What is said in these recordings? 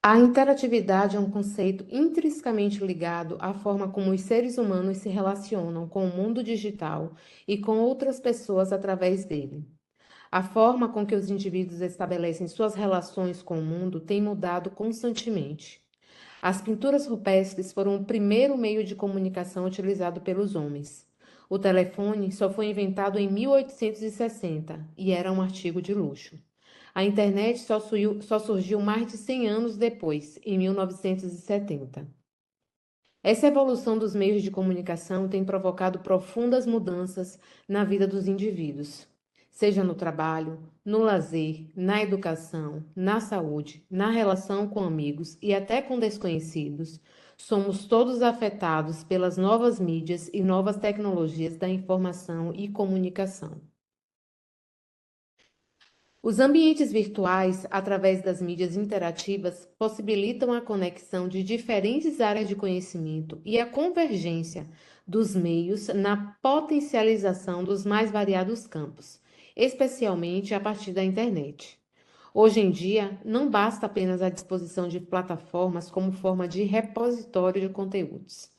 A interatividade é um conceito intrinsecamente ligado à forma como os seres humanos se relacionam com o mundo digital e com outras pessoas através dele. A forma com que os indivíduos estabelecem suas relações com o mundo tem mudado constantemente. As pinturas rupestres foram o primeiro meio de comunicação utilizado pelos homens. O telefone só foi inventado em 1860 e era um artigo de luxo. A internet só surgiu mais de 100 anos depois, em 1970. Essa evolução dos meios de comunicação tem provocado profundas mudanças na vida dos indivíduos, seja no trabalho, no lazer, na educação, na saúde, na relação com amigos e até com desconhecidos. Somos todos afetados pelas novas mídias e novas tecnologias da informação e comunicação. Os ambientes virtuais, através das mídias interativas, possibilitam a conexão de diferentes áreas de conhecimento e a convergência dos meios na potencialização dos mais variados campos, especialmente a partir da internet. Hoje em dia, não basta apenas a disposição de plataformas como forma de repositório de conteúdos.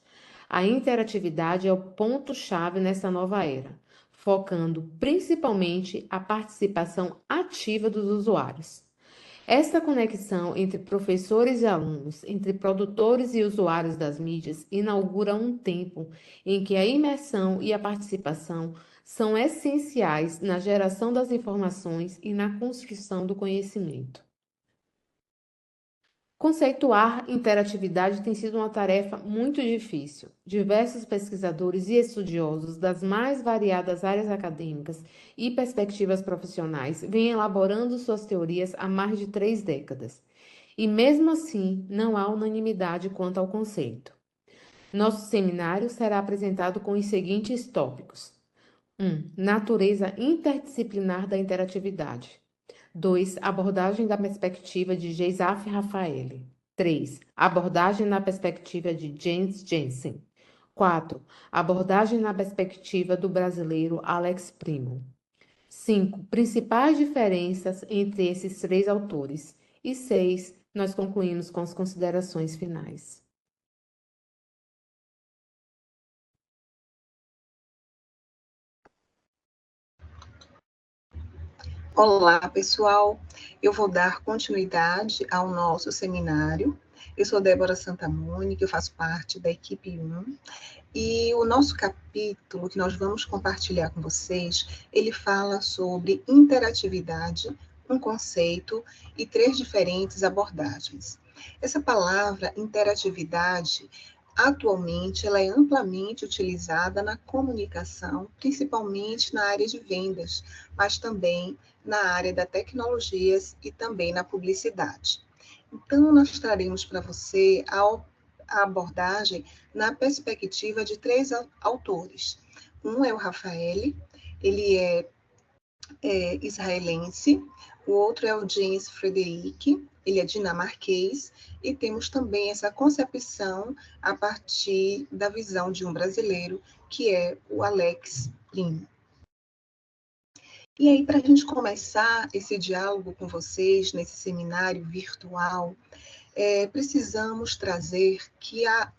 A interatividade é o ponto-chave nessa nova era, focando principalmente a participação ativa dos usuários. Esta conexão entre professores e alunos, entre produtores e usuários das mídias, inaugura um tempo em que a imersão e a participação são essenciais na geração das informações e na construção do conhecimento. Conceituar interatividade tem sido uma tarefa muito difícil. Diversos pesquisadores e estudiosos das mais variadas áreas acadêmicas e perspectivas profissionais vêm elaborando suas teorias há mais de 3 décadas. E mesmo assim, não há unanimidade quanto ao conceito. Nosso seminário será apresentado com os seguintes tópicos: 1. Natureza interdisciplinar da interatividade. 2. Abordagem da perspectiva de Geisaf Rafael. 3. Abordagem na perspectiva de Jens Jensen. 4. Abordagem na perspectiva do brasileiro Alex Primo. 5. Principais diferenças entre esses 3 autores. E 6. Nós concluímos com as considerações finais. Olá, pessoal. Eu vou dar continuidade ao nosso seminário. Eu sou Débora Santamoni, eu faço parte da equipe 1, e o nosso capítulo que nós vamos compartilhar com vocês, ele fala sobre interatividade, um conceito e 3 diferentes abordagens. Essa palavra interatividade, atualmente, ela é amplamente utilizada na comunicação, principalmente na área de vendas, mas também na área da tecnologias e também na publicidade. Então, nós traremos para você a abordagem na perspectiva de 3 autores. Um é o Rafael, ele é israelense, o outro é o James Frederick, ele é dinamarquês, e temos também essa concepção a partir da visão de um brasileiro, que é o Alex Primo. E aí, para a gente começar esse diálogo com vocês, nesse seminário virtual, precisamos trazer que a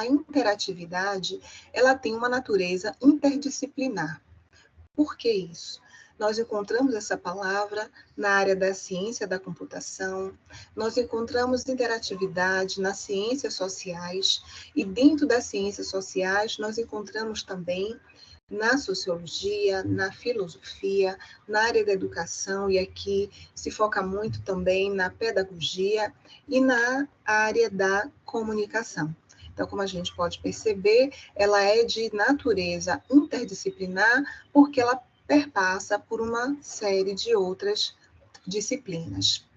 interatividade, ela tem uma natureza interdisciplinar. Por que isso? Nós encontramos essa palavra na área da ciência da computação, nós encontramos interatividade nas ciências sociais, e dentro das ciências sociais nós encontramos também na sociologia, na filosofia, na área da educação, e aqui se foca muito também na pedagogia e na área da comunicação. Então, como a gente pode perceber, ela é de natureza interdisciplinar, porque ela perpassa por uma série de outras disciplinas.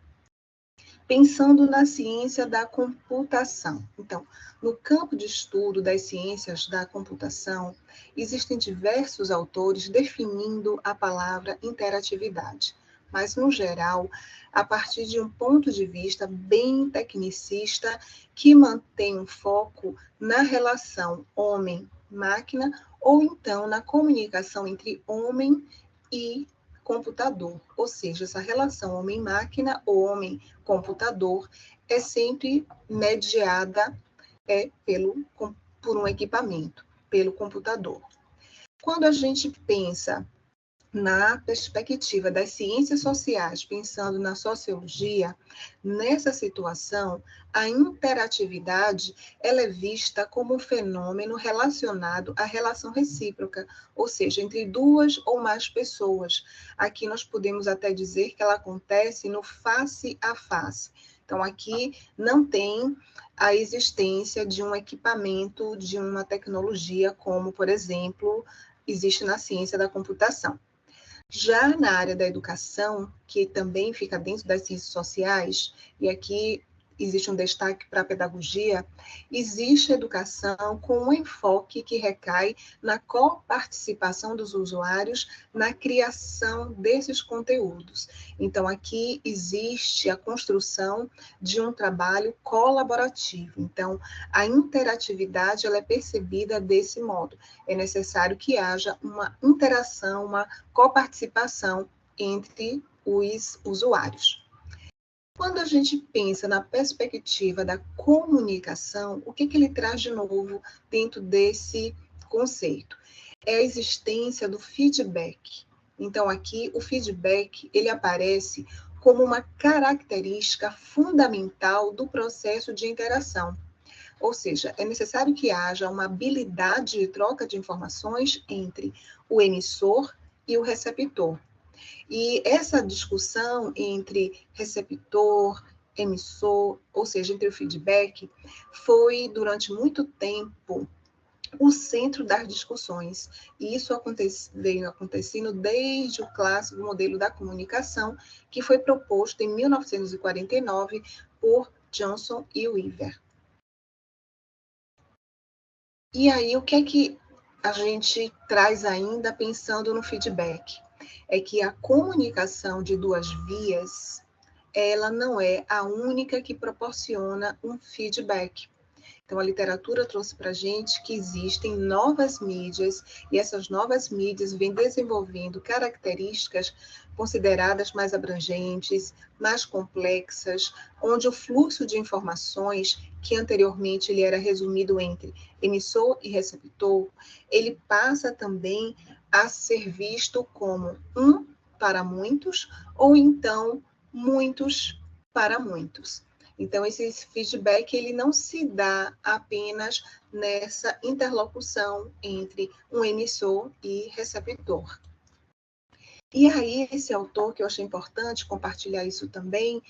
Pensando na ciência da computação. Então, no campo de estudo das ciências da computação, existem diversos autores definindo a palavra interatividade, mas, no geral, a partir de um ponto de vista bem tecnicista, que mantém um foco na relação homem-máquina, ou então na comunicação entre homem e computador, ou seja, essa relação homem-máquina ou homem-computador é sempre mediada por um equipamento, pelo computador. Quando a gente pensa na perspectiva das ciências sociais, pensando na sociologia, nessa situação, a interatividade ela é vista como um fenômeno relacionado à relação recíproca, ou seja, entre duas ou mais pessoas. Aqui nós podemos até dizer que ela acontece no face a face. Então, aqui não tem a existência de um equipamento, de uma tecnologia, como, por exemplo, existe na ciência da computação. Já na área da educação, que também fica dentro das ciências sociais, e aqui existe um destaque para a pedagogia, existe educação com um enfoque que recai na coparticipação dos usuários na criação desses conteúdos. Então, aqui existe a construção de um trabalho colaborativo. Então, a interatividade ela é percebida desse modo. É necessário que haja uma interação, uma coparticipação entre os usuários. Quando a gente pensa na perspectiva da comunicação, o que ele traz de novo dentro desse conceito? É a existência do feedback. Então, aqui, o feedback, ele aparece como uma característica fundamental do processo de interação. Ou seja, é necessário que haja uma habilidade de troca de informações entre o emissor e o receptor. E essa discussão entre receptor, emissor, ou seja, entre o feedback, foi durante muito tempo o centro das discussões. E isso veio acontecendo desde o clássico modelo da comunicação, que foi proposto em 1949 por Johnson e Weaver. E aí, o que é que a gente traz ainda pensando no feedback? É que a comunicação de duas vias, ela não é a única que proporciona um feedback. Então, a literatura trouxe para a gente que existem novas mídias, e essas novas mídias vêm desenvolvendo características consideradas mais abrangentes, mais complexas, onde o fluxo de informações, que anteriormente ele era resumido entre emissor e receptor, ele passa também a ser visto como um para muitos, ou então muitos para muitos. Então, esse feedback ele não se dá apenas nessa interlocução entre um emissor e receptor. E aí, esse autor, que eu achei importante compartilhar isso também,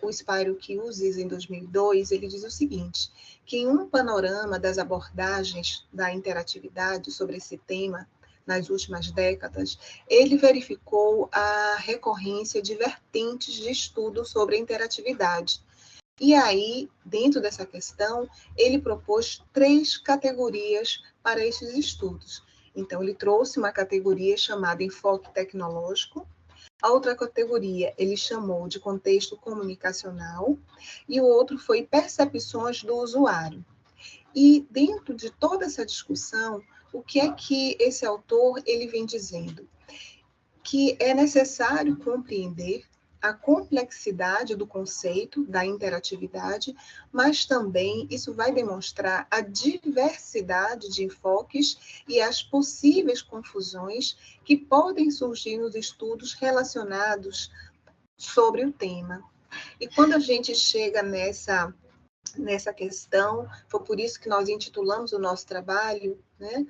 o Spyro Kyusis, em 2002, ele diz o seguinte, que em um panorama das abordagens da interatividade sobre esse tema, nas últimas décadas, ele verificou a recorrência de vertentes de estudo sobre a interatividade. E aí, dentro dessa questão, ele propôs 3 categorias para esses estudos. Então, ele trouxe uma categoria chamada enfoque tecnológico, a outra categoria ele chamou de contexto comunicacional, e o outro foi percepções do usuário. E dentro de toda essa discussão, o que é que esse autor ele vem dizendo? Que é necessário compreender a complexidade do conceito da interatividade, mas também isso vai demonstrar a diversidade de enfoques e as possíveis confusões que podem surgir nos estudos relacionados sobre o tema. E quando a gente chega nessa questão, foi por isso que nós intitulamos o nosso trabalho, né?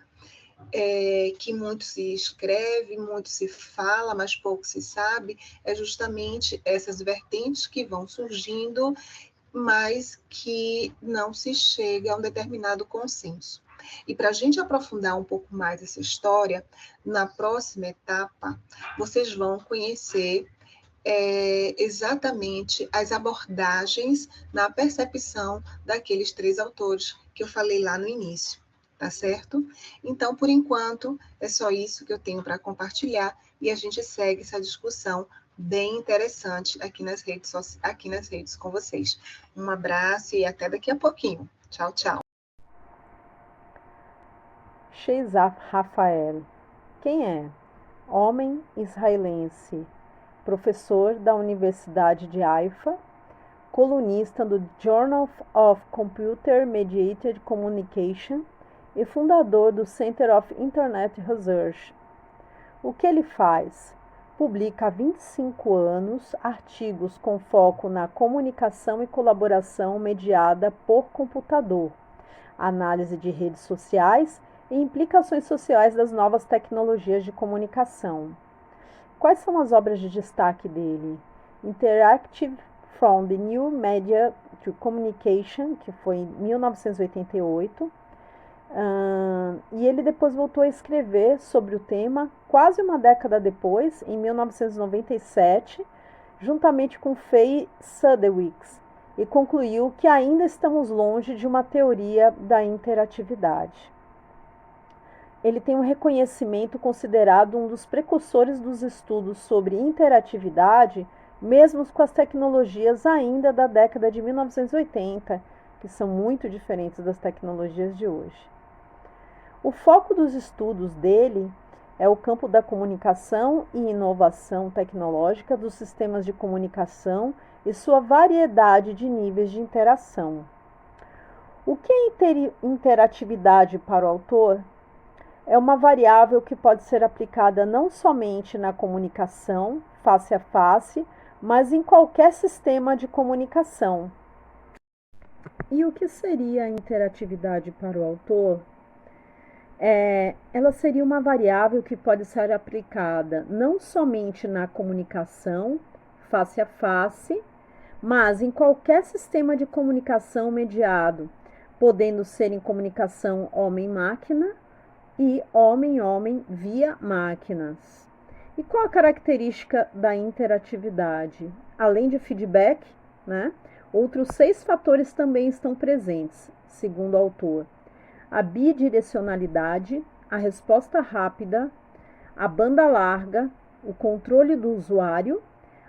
Que muito se escreve, muito se fala, mas pouco se sabe, é justamente essas vertentes que vão surgindo, mas que não se chega a um determinado consenso. E para a gente aprofundar um pouco mais essa história, na próxima etapa, vocês vão conhecer exatamente as abordagens na percepção daqueles 3 autores que eu falei lá no início. Tá certo? Então, por enquanto, é só isso que eu tenho para compartilhar e a gente segue essa discussão bem interessante aqui nas redes com vocês. Um abraço e até daqui a pouquinho. Tchau, tchau. Sheizaf Rafael. Quem é? homem israelense, professor da Universidade de Haifa, colunista do Journal of Computer Mediated Communication e fundador do Center of Internet Research. O que ele faz? Publica há 25 anos artigos com foco na comunicação e colaboração mediada por computador, análise de redes sociais e implicações sociais das novas tecnologias de comunicação. Quais são as obras de destaque dele? Interactive from the New Media to Communication, que foi em 1988, e ele depois voltou a escrever sobre o tema quase uma década depois, em 1997, juntamente com Faye Sadewicz, e concluiu que ainda estamos longe de uma teoria da interatividade. Ele tem um reconhecimento considerado um dos precursores dos estudos sobre interatividade, mesmo com as tecnologias ainda da década de 1980, que são muito diferentes das tecnologias de hoje. O foco dos estudos dele é o campo da comunicação e inovação tecnológica dos sistemas de comunicação e sua variedade de níveis de interação. O que é interatividade para o autor? É uma variável que pode ser aplicada não somente na comunicação, face a face, mas em qualquer sistema de comunicação. E o que seria a interatividade para o autor? Ela seria uma variável que pode ser aplicada não somente na comunicação, face a face, mas em qualquer sistema de comunicação mediado, podendo ser em comunicação homem-máquina e homem-homem via máquinas. E qual a característica da interatividade? Além de feedback, outros 6 fatores também estão presentes, segundo o autor. A bidirecionalidade, a resposta rápida, a banda larga, o controle do usuário,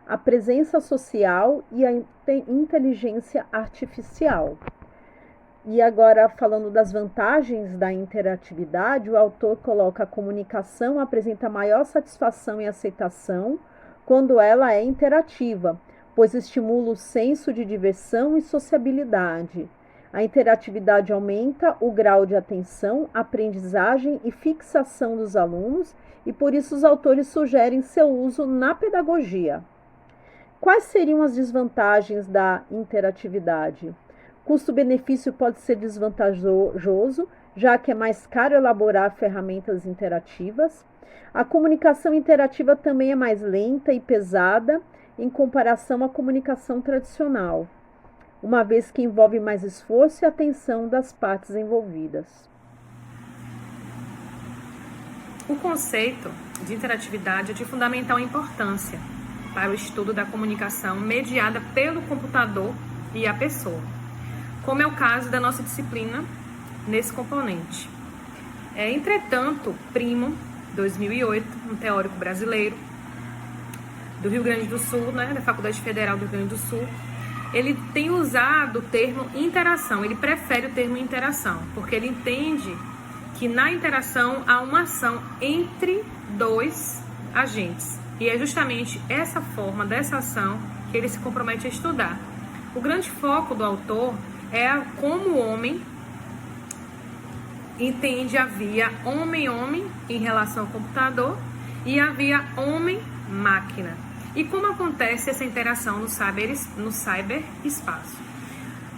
a presença social e a inteligência artificial. E agora, falando das vantagens da interatividade, o autor coloca a comunicação apresenta maior satisfação e aceitação quando ela é interativa, pois estimula o senso de diversão e sociabilidade. A interatividade aumenta o grau de atenção, aprendizagem e fixação dos alunos e por isso os autores sugerem seu uso na pedagogia. Quais seriam as desvantagens da interatividade? Custo-benefício pode ser desvantajoso, já que é mais caro elaborar ferramentas interativas. A comunicação interativa também é mais lenta e pesada em comparação à comunicação tradicional, uma vez que envolve mais esforço e atenção das partes envolvidas. O conceito de interatividade é de fundamental importância para o estudo da comunicação mediada pelo computador e a pessoa, como é o caso da nossa disciplina nesse componente. Entretanto, Primo, 2008, um teórico brasileiro do Rio Grande do Sul, da Faculdade Federal do Rio Grande do Sul, ele tem usado o termo interação, ele prefere o termo interação, porque ele entende que na interação há uma ação entre 2 agentes, e é justamente essa forma dessa ação que ele se compromete a estudar. O grande foco do autor é como o homem entende a via homem-homem em relação ao computador e a via homem-máquina. E como acontece essa interação no cyberespaço.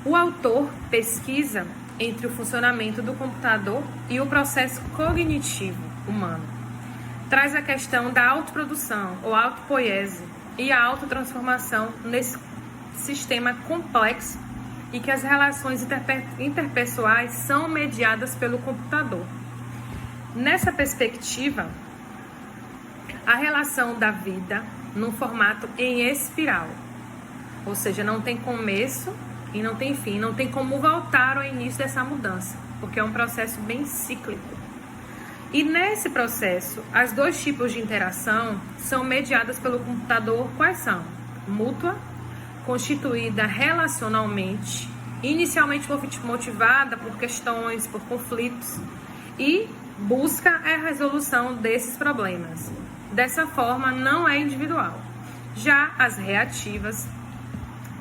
O autor pesquisa entre o funcionamento do computador e o processo cognitivo humano. Traz a questão da autoprodução ou autopoiese e a autotransformação nesse sistema complexo e que as relações interpessoais são mediadas pelo computador. Nessa perspectiva, a relação da vida num formato em espiral, ou seja, não tem começo e não tem fim, não tem como voltar ao início dessa mudança, porque é um processo bem cíclico. E nesse processo, as 2 tipos de interação são mediadas pelo computador. Quais são? Mútua, constituída relacionalmente, inicialmente motivada por questões, por conflitos, e busca a resolução desses problemas. Dessa forma, não é individual. Já as reativas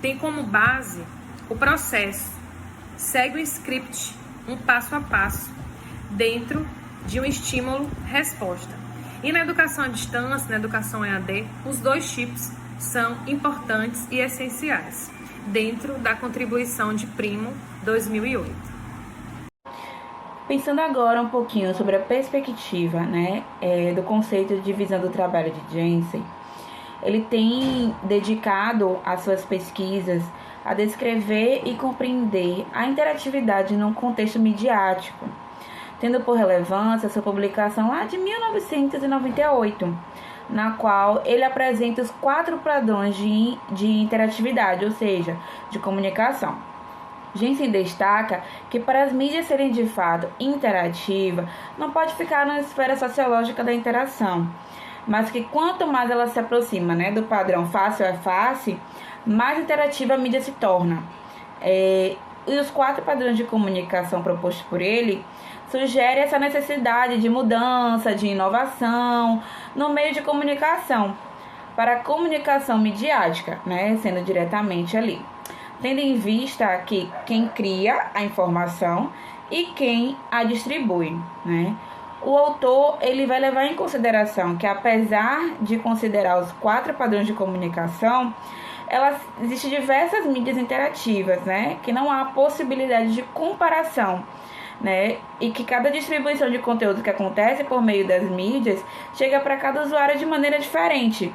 têm como base o processo, segue o script, um passo a passo, dentro de um estímulo-resposta. E na educação à distância, na educação EAD, os dois tipos são importantes e essenciais, dentro da contribuição de Primo 2008. Pensando agora um pouquinho sobre a perspectiva, do conceito de divisão do trabalho de Jensen, ele tem dedicado as suas pesquisas a descrever e compreender a interatividade num contexto midiático, tendo por relevância sua publicação lá de 1998, na qual ele apresenta os 4 padrões de interatividade, ou seja, de comunicação. Jensen destaca que para as mídias serem de fato interativas, não pode ficar na esfera sociológica da interação, mas que quanto mais ela se aproxima do padrão face a face, mais interativa a mídia se torna. E os 4 padrões de comunicação propostos por ele sugerem essa necessidade de mudança, de inovação no meio de comunicação, para a comunicação midiática, sendo diretamente ali, tendo em vista que quem cria a informação e quem a distribui, O autor ele vai levar em consideração que, apesar de considerar os 4 padrões de comunicação, existem diversas mídias interativas, que não há possibilidade de comparação, e que cada distribuição de conteúdo que acontece por meio das mídias chega para cada usuário de maneira diferente,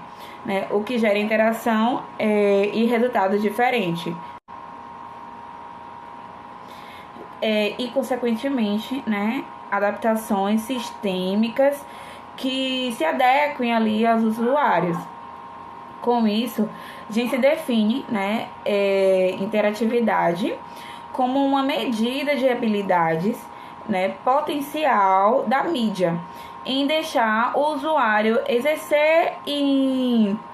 o que gera interação e resultados diferentes. E, consequentemente, adaptações sistêmicas que se adequem ali aos usuários. Com isso, a gente define interatividade como uma medida de habilidades potencial da mídia em deixar o usuário exercer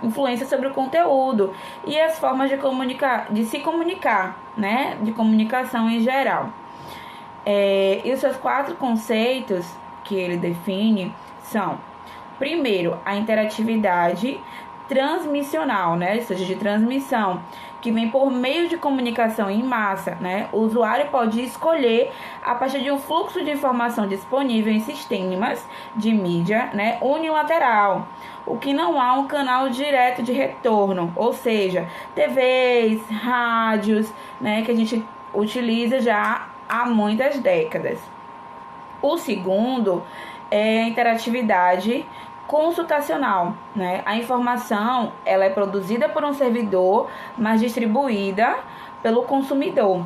influência sobre o conteúdo e as formas de se comunicar, de comunicação em geral. E os seus 4 conceitos que ele define são: primeiro, a interatividade transmissional, ou seja, de transmissão, que vem por meio de comunicação em massa, O usuário pode escolher a partir de um fluxo de informação disponível em sistemas de mídia, unilateral, o que não há um canal direto de retorno, ou seja, TVs, rádios, que a gente utiliza já há muitas décadas. O segundo é a interatividade consultacional, A informação ela é produzida por um servidor, mas distribuída pelo consumidor,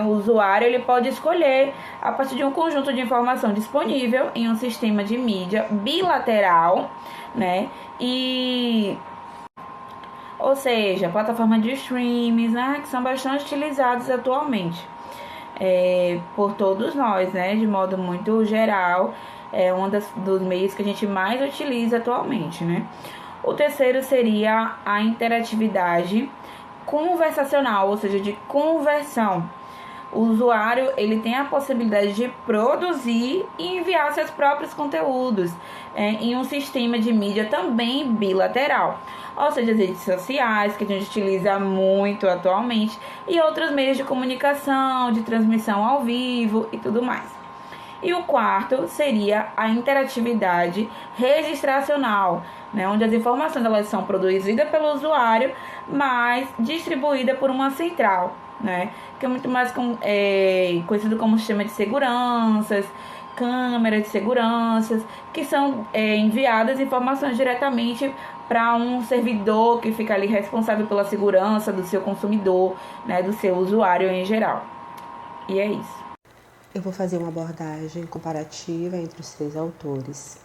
O usuário ele pode escolher a partir de um conjunto de informação disponível em um sistema de mídia bilateral, ou seja, plataformas de streams, que são bastante utilizadas atualmente por todos nós, de modo muito geral. É um dos meios que a gente mais utiliza atualmente, O terceiro seria a interatividade conversacional, ou seja, de conversão. O usuário ele tem a possibilidade de produzir e enviar seus próprios conteúdos em um sistema de mídia também bilateral, ou seja, as redes sociais, que a gente utiliza muito atualmente, e outros meios de comunicação, de transmissão ao vivo e tudo mais. E o quarto seria a interatividade registracional, onde as informações elas são produzidas pelo usuário, mas distribuídas por uma central, que é muito mais conhecido como sistema de seguranças, câmeras de seguranças, que são enviadas informações diretamente para um servidor que fica ali responsável pela segurança do seu consumidor, do seu usuário em geral. E é isso. Eu vou fazer uma abordagem comparativa entre os 3 autores,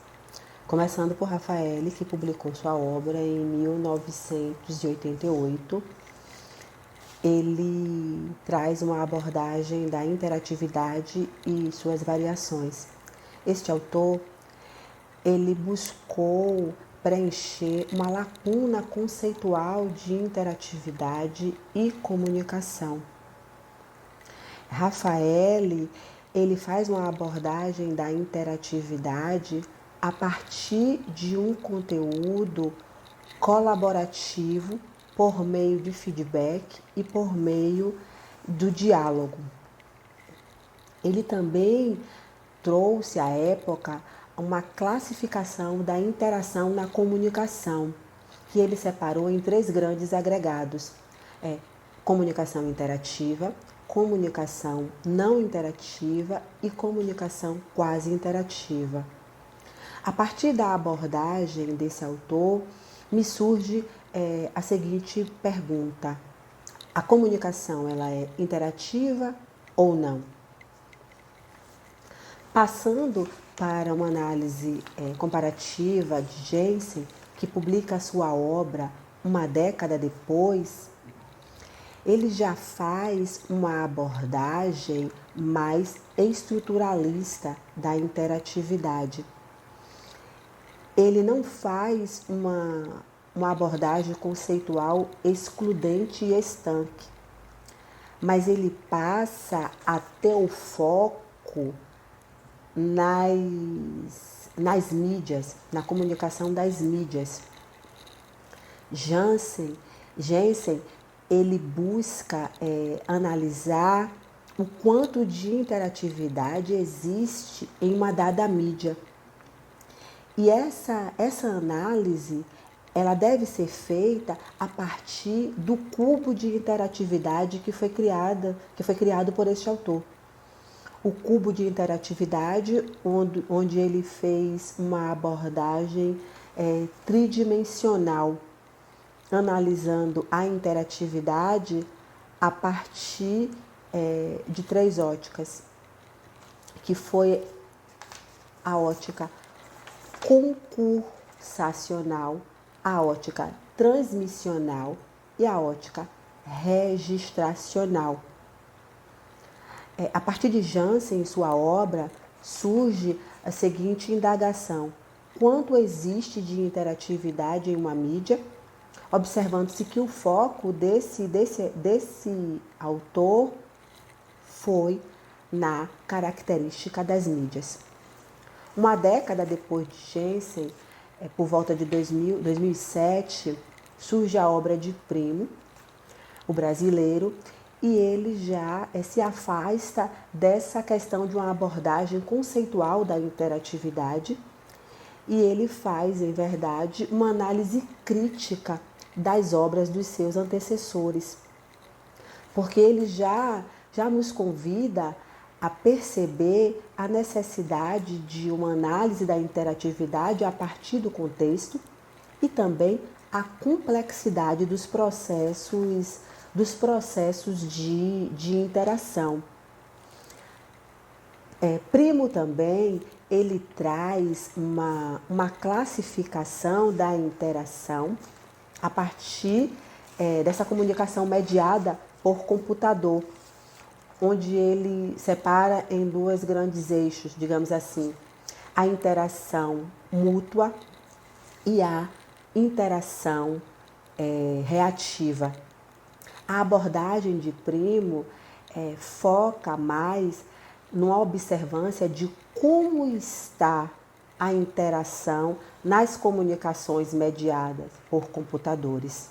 começando por Rafael, que publicou sua obra em 1988. Ele traz uma abordagem da interatividade e suas variações. Este autor, ele buscou preencher uma lacuna conceitual de interatividade e comunicação. Rafael, ele faz uma abordagem da interatividade a partir de um conteúdo colaborativo por meio de feedback e por meio do diálogo. Ele também trouxe à época uma classificação da interação na comunicação, que ele separou em 3 grandes agregados: comunicação interativa, comunicação não interativa e comunicação quase interativa. A partir da abordagem desse autor, me surge a seguinte pergunta: a comunicação ela é interativa ou não? Passando para uma análise comparativa de Jensen, que publica a sua obra uma década depois, ele já faz uma abordagem mais estruturalista da interatividade. Ele não faz uma abordagem conceitual excludente e estanque, mas ele passa a ter o foco nas mídias, na comunicação das mídias. Jensen, ele busca analisar o quanto de interatividade existe em uma dada mídia. E essa análise, ela deve ser feita a partir do cubo de interatividade que foi criado por este autor. O cubo de interatividade, onde ele fez uma abordagem tridimensional, analisando a interatividade a partir de 3 óticas, que foi a ótica concursacional, a ótica transmissional e a ótica registracional. A partir de Jensen, em sua obra, surge a seguinte indagação: quanto existe de interatividade em uma mídia? Observando-se que o foco desse autor foi na característica das mídias. Uma década depois de Jensen, por volta de 2007, surge a obra de Primo, o brasileiro, e ele já se afasta dessa questão de uma abordagem conceitual da interatividade e ele faz, em verdade, uma análise crítica das obras dos seus antecessores, porque ele já nos convida a perceber a necessidade de uma análise da interatividade a partir do contexto e também a complexidade dos processos de interação. Primo também, ele traz uma classificação da interação a partir dessa comunicação mediada por computador, onde ele separa em 2 grandes eixos, digamos assim, a interação mútua e a interação reativa. A abordagem de Primo foca mais numa observância de como está a interação nas comunicações mediadas por computadores.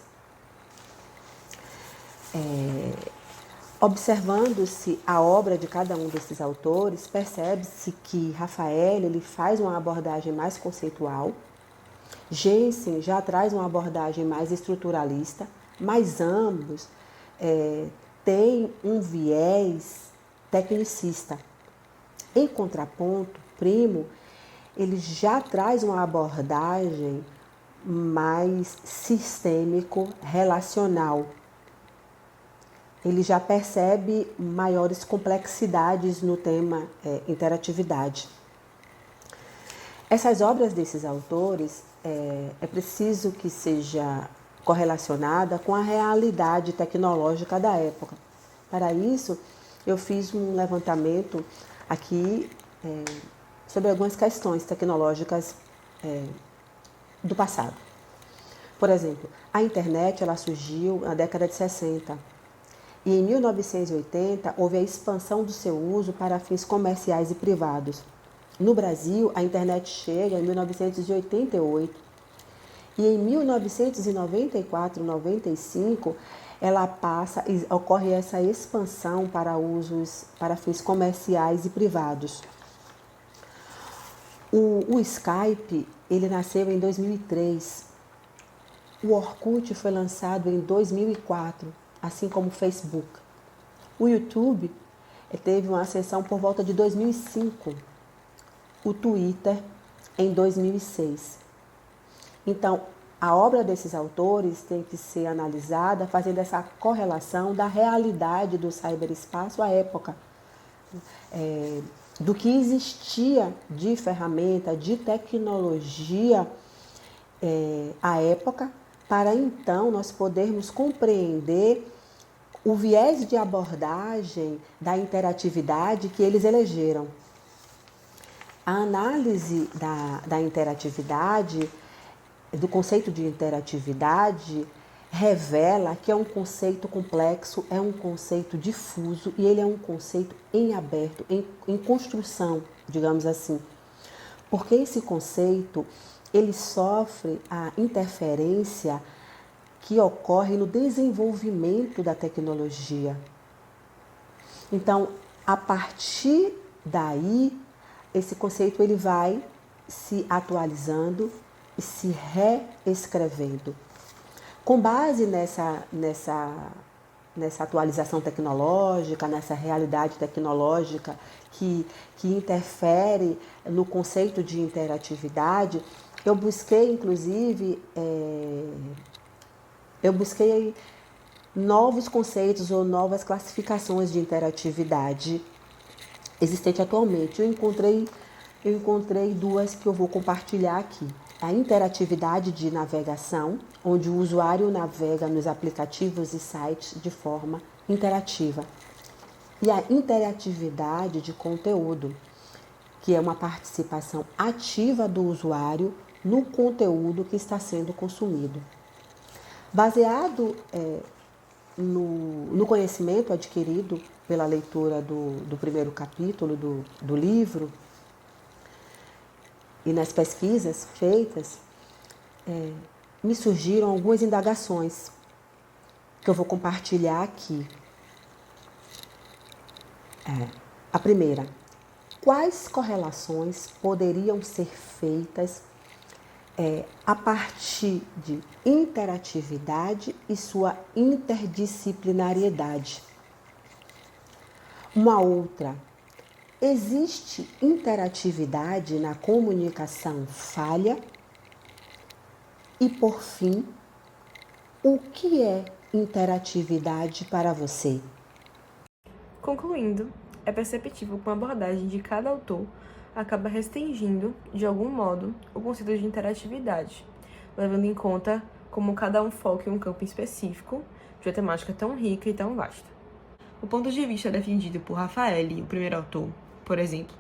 Observando-se a obra de cada um desses autores, percebe-se que Rafael ele faz uma abordagem mais conceitual, Jensen já traz uma abordagem mais estruturalista, mas ambos têm um viés tecnicista. Em contraponto, Primo ele já traz uma abordagem mais sistêmico-relacional. Ele já percebe maiores complexidades no tema interatividade. Essas obras desses autores é preciso que seja correlacionada com a realidade tecnológica da época. Para isso, eu fiz um levantamento aqui sobre algumas questões tecnológicas do passado. Por exemplo, a internet ela surgiu na década de 60 e em 1980 houve a expansão do seu uso para fins comerciais e privados. No Brasil, a internet chega em 1988 e em 1994-95 ocorre essa expansão para fins comerciais e privados. O Skype, ele nasceu em 2003. O Orkut foi lançado em 2004, assim como o Facebook. O YouTube teve uma ascensão por volta de 2005. O Twitter em 2006. Então, a obra desses autores tem que ser analisada fazendo essa correlação da realidade do cyberespaço à época, do que existia de ferramenta, de tecnologia à época, para então nós podermos compreender o viés de abordagem da interatividade que eles elegeram. A análise da interatividade, do conceito de interatividade, revela que é um conceito complexo, é um conceito difuso e ele é um conceito em aberto, em construção, digamos assim. Porque esse conceito, ele sofre a interferência que ocorre no desenvolvimento da tecnologia. Então, a partir daí, esse conceito ele vai se atualizando e se reescrevendo. Com base nessa atualização tecnológica, nessa realidade tecnológica que interfere no conceito de interatividade, eu busquei, inclusive, novos conceitos ou novas classificações de interatividade existente atualmente. Eu encontrei duas que eu vou compartilhar aqui. A interatividade de navegação, onde o usuário navega nos aplicativos e sites de forma interativa. E a interatividade de conteúdo, que é uma participação ativa do usuário no conteúdo que está sendo consumido. Baseado no conhecimento adquirido pela leitura do primeiro capítulo do livro, e nas pesquisas feitas, me surgiram algumas indagações que eu vou compartilhar aqui. A primeira, quais correlações poderiam ser feitas a partir de interatividade e sua interdisciplinariedade? Uma outra, existe interatividade na comunicação falha? E, por fim, o que é interatividade para você? Concluindo, é perceptível que uma abordagem de cada autor acaba restringindo, de algum modo, o conceito de interatividade, levando em conta como cada um foca em um campo específico de uma temática tão rica e tão vasta. O ponto de vista defendido por Raffaelli, o primeiro autor, por exemplo,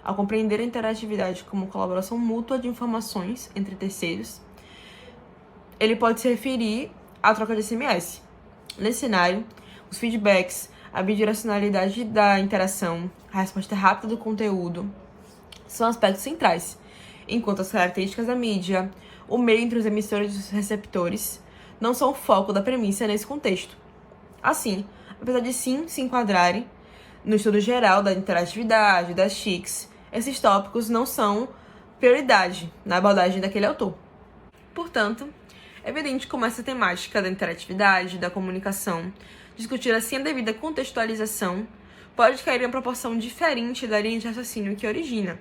ao compreender a interatividade como colaboração mútua de informações entre terceiros, ele pode se referir à troca de SMS. Nesse cenário, os feedbacks, a bidirecionalidade da interação, a resposta rápida do conteúdo são aspectos centrais, enquanto as características da mídia, o meio entre os emissores e os receptores, não são o foco da premissa nesse contexto. Assim, apesar de sim se enquadrarem no estudo geral da interatividade, das TICs, esses tópicos não são prioridade na abordagem daquele autor. Portanto, é evidente como essa temática da interatividade, da comunicação, discutir assim a devida contextualização, pode cair em uma proporção diferente da linha de raciocínio que origina.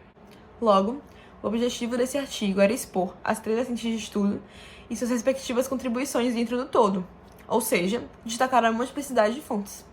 Logo, o objetivo desse artigo era expor as 3 vertentes de estudo e suas respectivas contribuições dentro do todo, ou seja, destacar a multiplicidade de fontes.